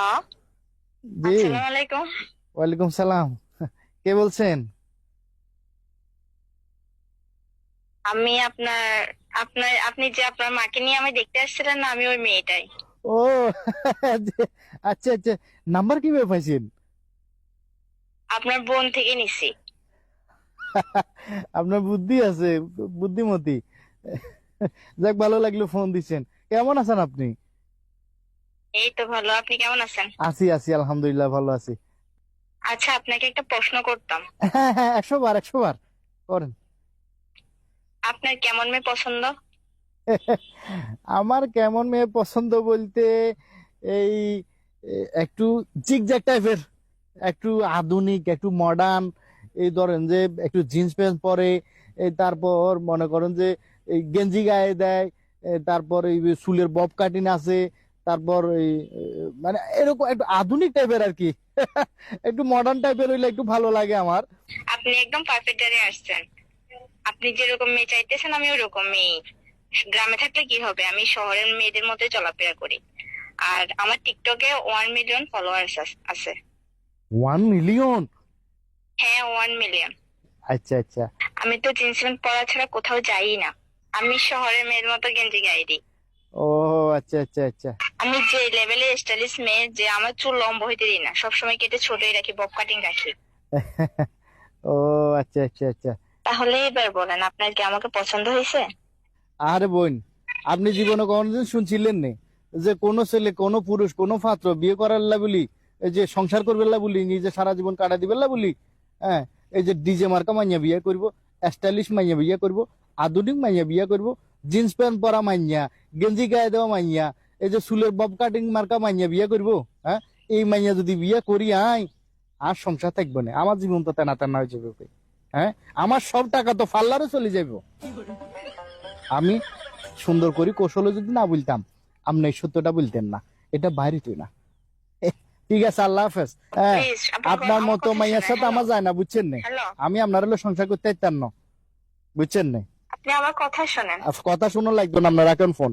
Hello, জি। আসসালামু আলাইকুম। ওয়ালাইকুম সালাম। কে বলছেন? আমি আপনার আপনার আপনি যে আপনার মাকে নিয়ে আমি দেখতে আসছিলেন না, আমি ওই মেয়েটাই। ও আচ্ছা আচ্ছা, নাম্বার কিভাবে পাইছেন? আপনার বোন থেকে নিছি। আপনার বুদ্ধি আছে, বুদ্ধিমতী। যাক, ভালো লাগলো ফোন দিছেন। কেমন আছেন আপনি? এই তো ভালো, আপনি কেমন আছেন? আছি আছি, আলহামদুলিল্লাহ ভালো আছি। আচ্ছা, আপনাকে একটা প্রশ্ন করতাম। হ্যাঁ হ্যাঁ, 100 বার 100 বার করেন। আপনার কেমন মেয়ে পছন্দ? আমার কেমন মেয়ে পছন্দ বলতে এই একটু জিগজ্যাগ টাইপের, একটু আধুনিক, একটু মডার্ন। এই ধরেন যে একটু জিন্স প্যান্ট পরে, এই তারপর মনে করেন যে এই গেঞ্জি গায়ে দেয়, তারপর এই চুলের বব কাটিং আছে, তারপর এই মানে এরকম একটু আধুনিক টাইপের আর কি। একটু মডার্ন টাইপের হইলে একটু ভালো লাগে আমার। আপনি একদম পারফেক্ট জায়গায় আসছেন। আপনি যেরকম মেয়ে চাইতেছেন আমি ওরকম মেয়ে। গ্রামে থাকলে কি হবে, আমি শহরের মেয়েদের মতোই চলাফেরা করি। আর আমার টিকটকে 1 মিলিয়ন ফলোয়ার্স আছে। 1 মিলিয়ন? হ্যাঁ, 1 মিলিয়ন। আচ্ছা আচ্ছা। আমি তো জিন্স প্যান্ট পরা ছাড়া কোথাও যাই না। আমি শহরের মেয়ের মতো গেঞ্জি গায়ে দিই। ও আচ্ছা আচ্ছা আচ্ছা। আমি যে লেভেলে স্টাইলিশ মেয়ে, যে আমার চুল লম্বা হইতে দিই না, সবসময় কেটে ছোটই রাখি, বব কাটিং রাখি। ও আচ্ছা আচ্ছা আচ্ছা। তাহলে এবার বলেন, আপনার কি আমাকে পছন্দ হয়েছে? আরে বোন, আপনি জীবনে কোনোদিন শুনছিলেন নে যে কোনো ছেলে, কোনো পুরুষ, কোনো পাত্র বিয়ে করার লা বলি, এই যে সংসার করবে লা বলি, নিজে সারা জীবন কাটা দিবে লা বলি, হ্যাঁ, এই যে ডিজে মার্কা মাইয়া বিয়ে করব, স্টাইলিশ মাইয়া বিয়ে করব, আধুনিক মাইয়া বিয়ে করব, জিন্স প্যান্ট পরা মাইয়া, গেঞ্জি গায়ে দেওয়া মাইয়া, এই যে চুলের বব কাটিং মার্কা মাইয়া বিয়ে করব, হ্যাঁ, এই মাইয়া যদি বিয়ে করি আই, আর সংসার থাকবে না, আমার জীবন তো তেনা তেনা হয়ে যাবে। হ্যাঁ, আমার সব টাকা তো ফাল্লারে চলে যাবো। আমি সুন্দর করে কৌশলে যদি না বলতাম, আপনি এই সত্যটা বলতেন না। এটা বাইরে তুই না। ঠিক আছে, আল্লাহ হাফেজ। হ্যাঁ, প্লিজ আপনার আমার মতো কথা মাইয়ার শোনেন। সাথে হ্যালো আমার যায় না, বুঝছেন না? হ্যালো, আমি আপনার হলো সংসার করতে চাইতাম না, বুঝছেন না? আপনি আমার কথা শোনেন। কথা শুনো লাগবে না, আপনার রাখেন ফোন।